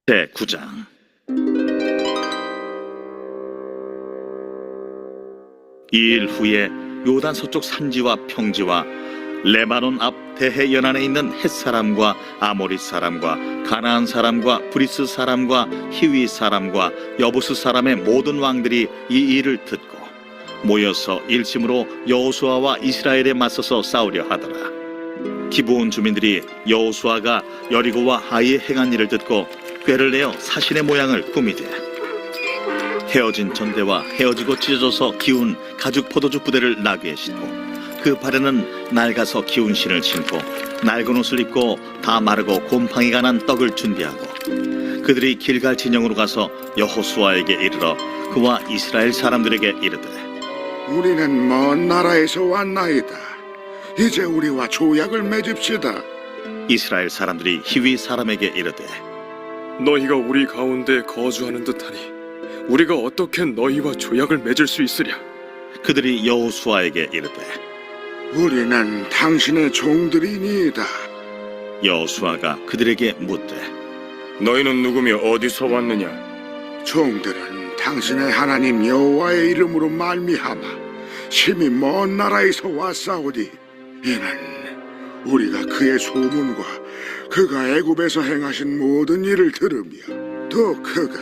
제9장. 이 일 후에 요단 서쪽 산지와 평지와 레바논 앞 대해 연안에 있는 헷사람과 아모리 사람과 가나안 사람과 브리스 사람과 히위 사람과 여부스 사람의 모든 왕들이 이 일을 듣고 모여서 일심으로 여호수아와 이스라엘에 맞서서 싸우려 하더라. 기브온 주민들이 여호수아가 여리고와 하이에 행한 일을 듣고 꾀를 내어 사신의 모양을 꾸미되 헤어진 전대와 헤어지고 찢어져서 기운 가죽 포도주 부대를 나귀에 싣고 그 발에는 낡아서 기운 신을 신고 낡은 옷을 입고 다 마르고 곰팡이가 난 떡을 준비하고 그들이 길갈 진영으로 가서 여호수아에게 이르러 그와 이스라엘 사람들에게 이르되 우리는 먼 나라에서 왔나이다. 이제 우리와 조약을 맺읍시다. 이스라엘 사람들이 히위 사람에게 이르되 너희가 우리 가운데 거주하는 듯하니 우리가 어떻게 너희와 조약을 맺을 수 있으랴? 그들이 여호수아에게 이르되 우리는 당신의 종들이니이다. 여호수아가 그들에게 묻되 너희는 누구며 어디서 왔느냐? 종들은 당신의 하나님 여호와의 이름으로 말미암아 심히 먼 나라에서 왔사오니 이는 우리가 그의 소문과 그가 애굽에서 행하신 모든 일을 들으며 또 그가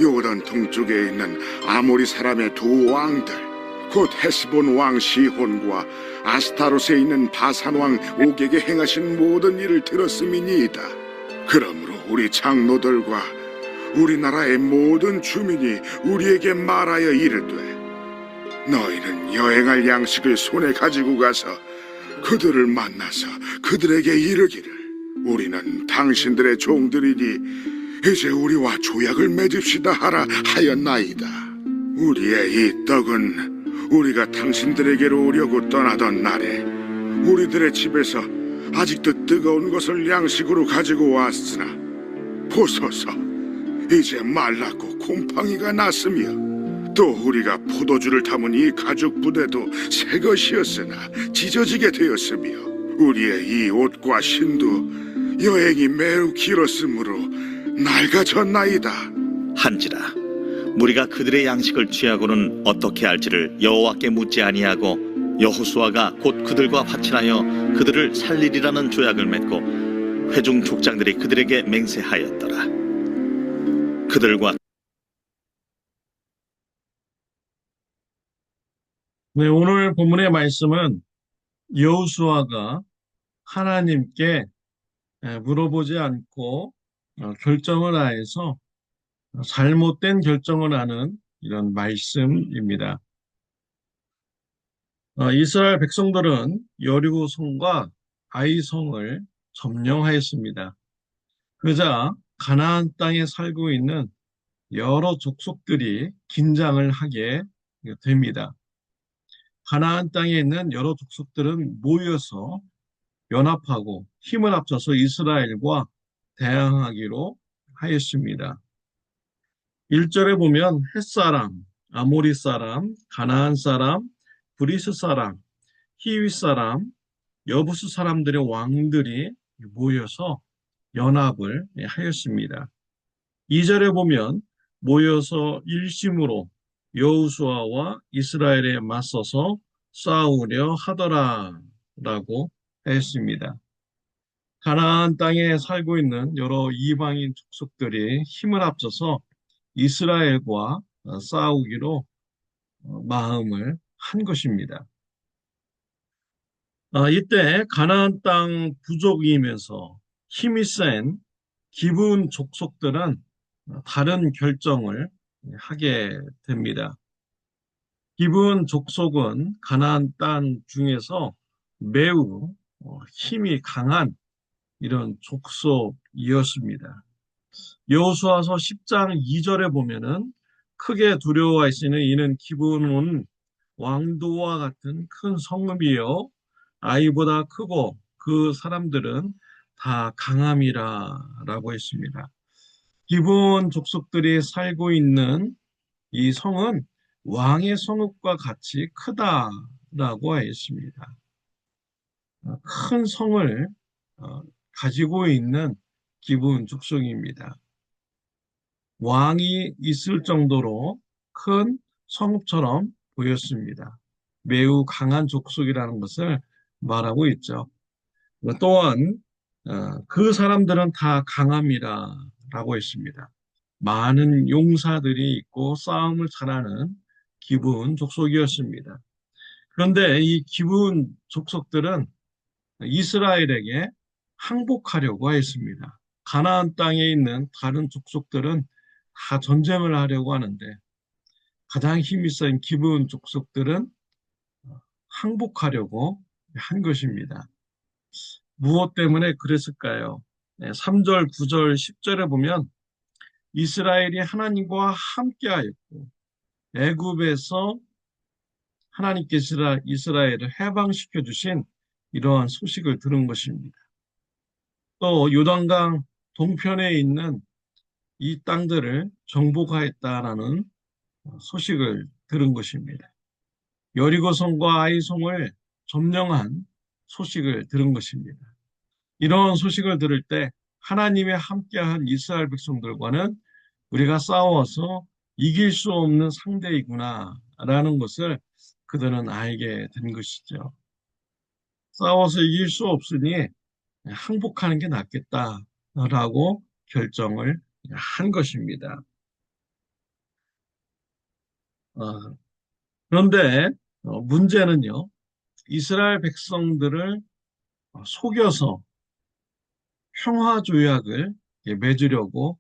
요단 동쪽에 있는 아모리 사람의 두 왕들 곧 헤스본 왕 시혼과 아스타롯에 있는 바산 왕 옥에게 행하신 모든 일을 들었음이니이다. 그러므로 우리 장로들과 우리나라의 모든 주민이 우리에게 말하여 이르되 너희는 여행할 양식을 손에 가지고 가서 그들을 만나서 그들에게 이르기를 우리는 당신들의 종들이니 이제 우리와 조약을 맺읍시다 하라 하였나이다. 우리의 이 떡은 우리가 당신들에게로 오려고 떠나던 날에 우리들의 집에서 아직도 뜨거운 것을 양식으로 가지고 왔으나 보소서 이제 말랐고 곰팡이가 났으며 또 우리가 포도주를 담은 이 가죽 부대도 새 것이었으나 찢어지게 되었으며 우리의 이 옷과 신도 여행이 매우 길었으므로 낡아졌나이다. 한지라 무리가 그들의 양식을 취하고는 어떻게 할지를 여호와께 묻지 아니하고 여호수아가 곧 그들과 화친하여 그들을 살리리라는 조약을 맺고 회중 족장들이 그들에게 맹세하였더라. 그들과 네, 오늘 본문의 말씀은 여호수아가 하나님께 물어보지 않고 결정을 하여서 잘못된 결정을 하는 이런 말씀입니다. 이스라엘 백성들은 여리고 성과 아이 성을 점령하였습니다. 그러자 가나안 땅에 살고 있는 여러 족속들이 긴장을 하게 됩니다. 가나안 땅에 있는 여러 족속들은 모여서 연합하고 힘을 합쳐서 이스라엘과 대항하기로 하였습니다. 1절에 보면 헷사람, 아모리 사람, 가나안 사람, 브리스 사람, 히위 사람, 여부스 사람들의 왕들이 모여서 연합을 하였습니다. 2절에 보면 모여서 일심으로 여호수아와 이스라엘에 맞서서 싸우려 하더라라고 했습니다. 가나안 땅에 살고 있는 여러 이방인 족속들이 힘을 합쳐서 이스라엘과 싸우기로 마음을 한 것입니다. 이때 가나안 땅 부족이면서 힘이 센 기브온 족속들은 다른 결정을 하게 됩니다. 기브온 족속은 가나안 땅 중에서 매우 힘이 강한 이런 족속이었습니다. 여호수아서 10장 2절에 보면은 크게 두려워하시는 이는 기브온은 왕도와 같은 큰 성읍이요 아이보다 크고 그 사람들은 다 강함이라 라고 했습니다. 기브온 족속들이 살고 있는 이 성은 왕의 성읍과 같이 크다라고 했습니다. 큰 성을 가지고 있는 기브온 족속입니다. 왕이 있을 정도로 큰 성읍처럼 보였습니다. 매우 강한 족속이라는 것을 말하고 있죠. 또한 그 사람들은 다 강함이라라고 했습니다. 많은 용사들이 있고 싸움을 잘하는 기브온 족속이었습니다. 그런데 이 기브온 족속들은 이스라엘에게 항복하려고 했습니다. 가나안 땅에 있는 다른 족속들은 다 전쟁을 하려고 하는데 가장 힘이 센 기브온 족속들은 항복하려고 한 것입니다. 무엇 때문에 그랬을까요? 3절, 9절, 10절에 보면 이스라엘이 하나님과 함께하였고 애굽에서 하나님께서 이스라엘을 해방시켜 주신 이러한 소식을 들은 것입니다. 또 요단강 동편에 있는 이 땅들을 정복하였다라는 소식을 들은 것입니다. 여리고성과 아이성을 점령한 소식을 들은 것입니다. 이런 소식을 들을 때 하나님의 함께한 이스라엘 백성들과는 우리가 싸워서 이길 수 없는 상대이구나라는 것을 그들은 알게 된 것이죠. 싸워서 이길 수 없으니 항복하는 게 낫겠다라고 결정을 한 것입니다. 그런데 문제는요, 이스라엘 백성들을 속여서 평화조약을 맺으려고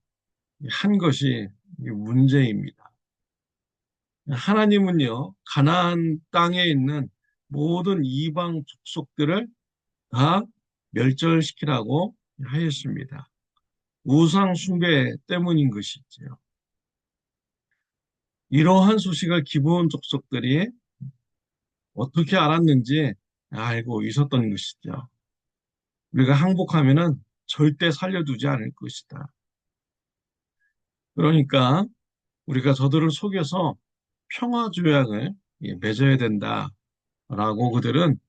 한 것이 문제입니다. 하나님은요, 가나안 땅에 있는 모든 이방 족속들을 다 멸절시키라고 하였습니다. 우상 숭배 때문인 것이지요. 이러한 소식을 기브온 족속들이 어떻게 알았는지 알고 있었던 것이죠. 우리가 항복하면은 절대 살려두지 않을 것이다. 그러니까 우리가 저들을 속여서 평화조약을 맺어야 된다라고 그들은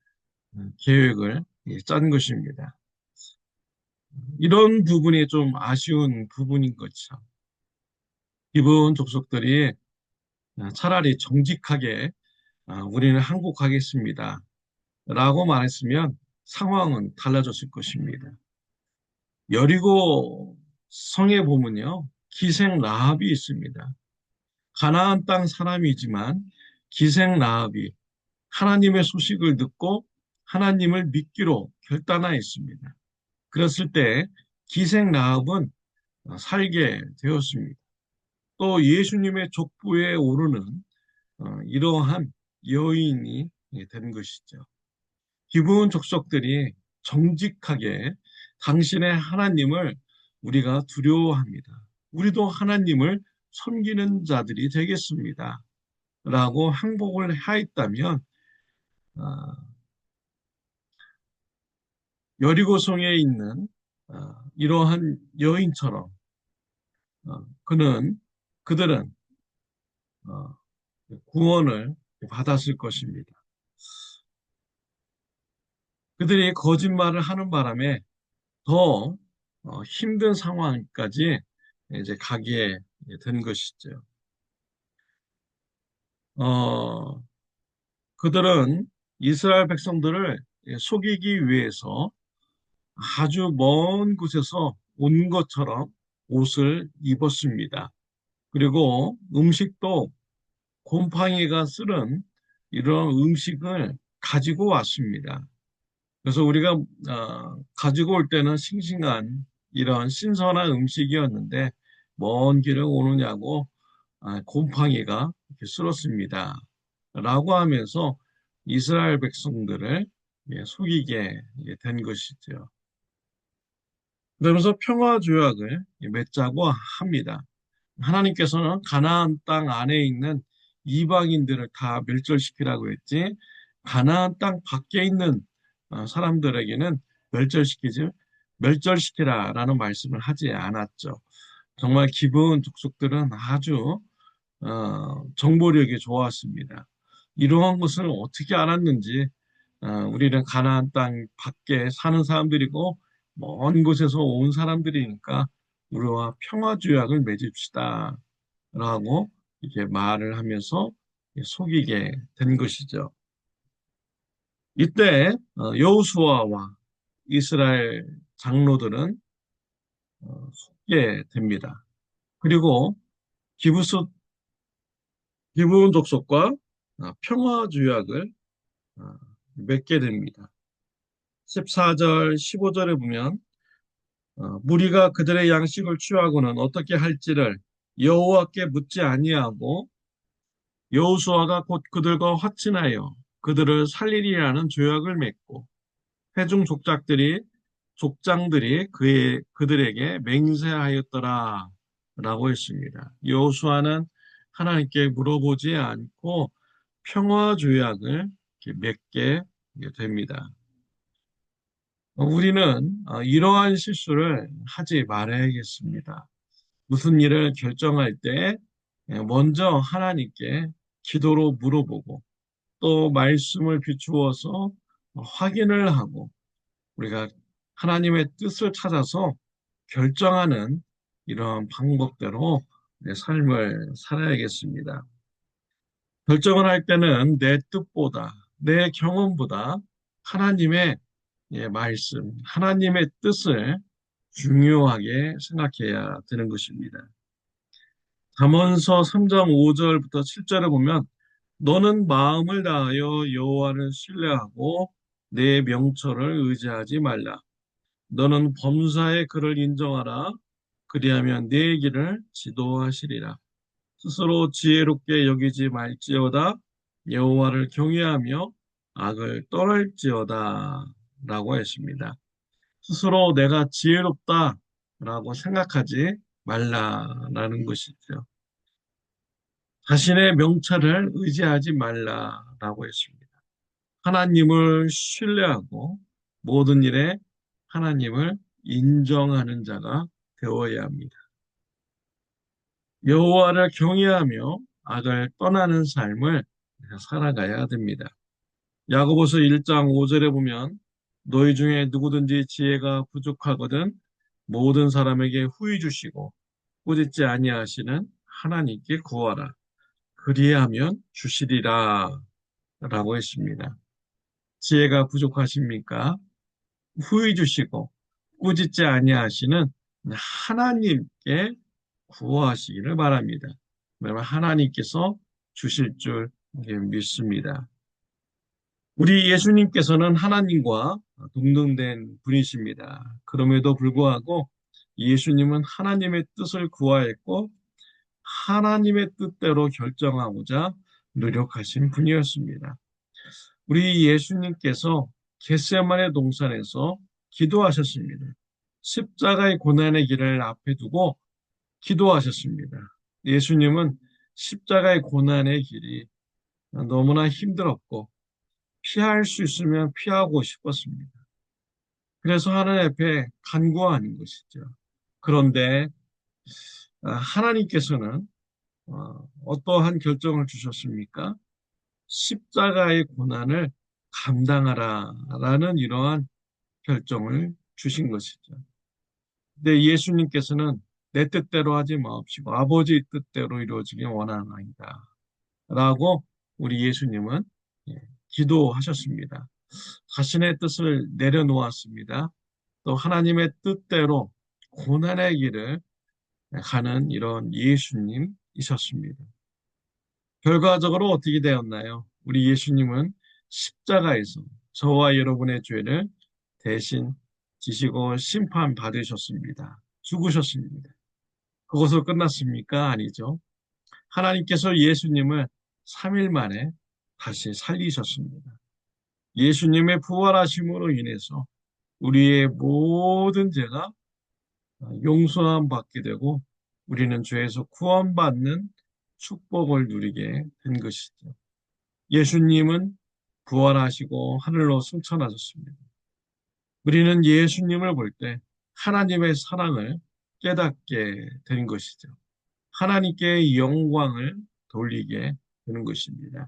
계획을 짠 것입니다. 이런 부분이 좀 아쉬운 부분인 거죠. 기브온 족속들이 차라리 정직하게 우리는 항복하겠습니다 라고 말했으면 상황은 달라졌을 것입니다. 여리고 성에 보면요, 기생 라합이 있습니다. 가나안 땅 사람이지만 기생 라합이 하나님의 소식을 듣고 하나님을 믿기로 결단하였습니다. 그랬을 때 기생 라합은 살게 되었습니다. 또 예수님의 족보에 오르는 이러한 여인이 된 것이죠. 기브온 족속들이 정직하게 당신의 하나님을 우리가 두려워합니다. 우리도 하나님을 섬기는 자들이 되겠습니다. 라고 항복을 하였다면 여리고성에 있는 이러한 여인처럼 그들은 구원을 받았을 것입니다. 그들이 거짓말을 하는 바람에 더 힘든 상황까지 이제 가게 된 것이죠. 그들은 이스라엘 백성들을 속이기 위해서 아주 먼 곳에서 온 것처럼 옷을 입었습니다. 그리고 음식도 곰팡이가 쓰는 이런 음식을 가지고 왔습니다. 그래서 우리가 가지고 올 때는 싱싱한 이런 신선한 음식이었는데 먼 길을 오느냐고 곰팡이가 이렇게 쓸었습니다. 라고 하면서 이스라엘 백성들을 속이게 된 것이죠. 그러면서 평화조약을 맺자고 합니다. 하나님께서는 가나안 땅 안에 있는 이방인들을 다 멸절시키라고 했지 가나안 땅 밖에 있는 사람들에게는 멸절시키라라는 말씀을 하지 않았죠. 정말 기브온 족속들은 아주 정보력이 좋았습니다. 이러한 것을 어떻게 알았는지 우리는 가나안 땅 밖에 사는 사람들이고 먼 곳에서 온 사람들이니까 우리와 평화조약을 맺읍시다. 라고 이렇게 말을 하면서 속이게 된 것이죠. 이때 여호수아와 이스라엘 장로들은 속게 됩니다. 그리고 기브스 기브온 족속과 평화조약을 맺게 됩니다. 14절, 15절에 보면 무리가 그들의 양식을 취하고는 어떻게 할지를 여호와께 묻지 아니하고 여호수아가 곧 그들과 화친하여 그들을 살리리라는 조약을 맺고 회중 족장들이 그들에게 맹세하였더라 라고 했습니다. 여호수아는 하나님께 물어보지 않고 평화 조약을 맺게 됩니다. 우리는 이러한 실수를 하지 말아야겠습니다. 무슨 일을 결정할 때 먼저 하나님께 기도로 물어보고 또 말씀을 비추어서 확인을 하고 우리가 하나님의 뜻을 찾아서 결정하는 이런 방법대로 내 삶을 살아야겠습니다. 결정을 할 때는 내 뜻보다, 내 경험보다 하나님의 말씀, 하나님의 뜻을 중요하게 생각해야 되는 것입니다. 잠언서 3장 5절부터 7절에 보면 너는 마음을 다하여 여호와를 신뢰하고 내 명철을 의지하지 말라. 너는 범사의 그를 인정하라. 그리하면 네 길을 지도하시리라. 스스로 지혜롭게 여기지 말지어다. 여호와를 경외하며 악을 떠날지어다. 라고 했습니다. 스스로 내가 지혜롭다라고 생각하지 말라라는 것이죠. 자신의 명철을 의지하지 말라라고 했습니다. 하나님을 신뢰하고 모든 일에 하나님을 인정하는 자가 되어야 합니다. 여호와를 경외하며 악을 떠나는 삶을 살아가야 됩니다. 야고보서 1장 5절에 보면 너희 중에 누구든지 지혜가 부족하거든 모든 사람에게 후히 주시고 꾸짖지 아니하시는 하나님께 구하라. 그리하면 주시리라 라고 했습니다. 지혜가 부족하십니까? 후히 주시고 꾸짖지 아니하시는 하나님께 구하시기를 바랍니다. 그러면 하나님께서 주실 줄 믿습니다. 우리 예수님께서는 하나님과 동등된 분이십니다. 그럼에도 불구하고 예수님은 하나님의 뜻을 구하였고 하나님의 뜻대로 결정하고자 노력하신 분이었습니다. 우리 예수님께서 겟세마네 동산에서 기도하셨습니다. 십자가의 고난의 길을 앞에 두고 기도하셨습니다. 예수님은 십자가의 고난의 길이 너무나 힘들었고 피할 수 있으면 피하고 싶었습니다. 그래서 하나님 앞에 간구하는 것이죠. 그런데 하나님께서는 어떠한 결정을 주셨습니까? 십자가의 고난을 감당하라라는 이러한 결정을 주신 것이죠. 근데 예수님께서는 내 뜻대로 하지 마옵시고 아버지 뜻대로 이루어지길 원하나이다 라고 우리 예수님은 기도하셨습니다. 자신의 뜻을 내려놓았습니다. 또 하나님의 뜻대로 고난의 길을 가는 이런 예수님이셨습니다. 결과적으로 어떻게 되었나요? 우리 예수님은 십자가에서 저와 여러분의 죄를 대신 지시고 심판받으셨습니다. 죽으셨습니다. 그것으로 끝났습니까? 아니죠. 하나님께서 예수님을 3일 만에 다시 살리셨습니다. 예수님의 부활하심으로 인해서 우리의 모든 죄가 용서함 받게 되고 우리는 죄에서 구원받는 축복을 누리게 된 것이죠. 예수님은 부활하시고 하늘로 승천하셨습니다. 우리는 예수님을 볼 때 하나님의 사랑을 깨닫게 된 것이죠. 하나님께 영광을 돌리게 되는 것입니다.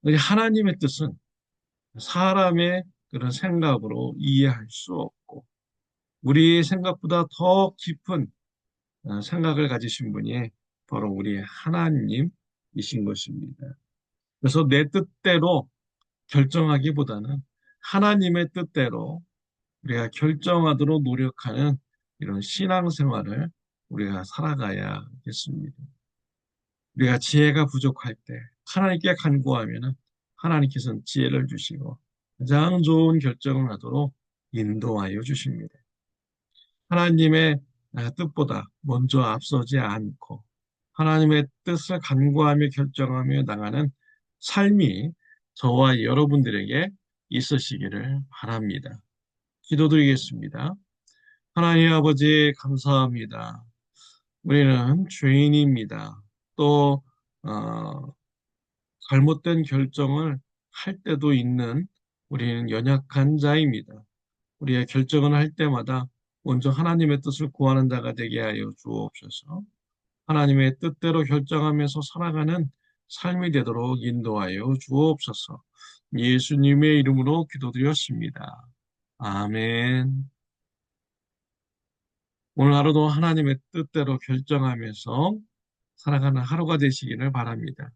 하나님의 뜻은 사람의 그런 생각으로 이해할 수 없고 우리 생각보다 더 깊은 생각을 가지신 분이 바로 우리 하나님이신 것입니다. 그래서 내 뜻대로 결정하기보다는 하나님의 뜻대로 우리가 결정하도록 노력하는 이런 신앙생활을 우리가 살아가야겠습니다. 우리가 지혜가 부족할 때 하나님께 간구하면 하나님께서는 지혜를 주시고 가장 좋은 결정을 하도록 인도하여 주십니다. 하나님의 뜻보다 먼저 앞서지 않고 하나님의 뜻을 간구하며 결정하며 나가는 삶이 저와 여러분들에게 있으시기를 바랍니다. 기도드리겠습니다. 하나님 아버지 감사합니다. 우리는 죄인입니다. 또 잘못된 결정을 할 때도 있는 우리는 연약한 자입니다. 우리의 결정을 할 때마다 먼저 하나님의 뜻을 구하는 자가 되게 하여 주옵소서. 하나님의 뜻대로 결정하면서 살아가는 삶이 되도록 인도하여 주옵소서. 예수님의 이름으로 기도드렸습니다. 아멘. 오늘 하루도 하나님의 뜻대로 결정하면서 살아가는 하루가 되시기를 바랍니다.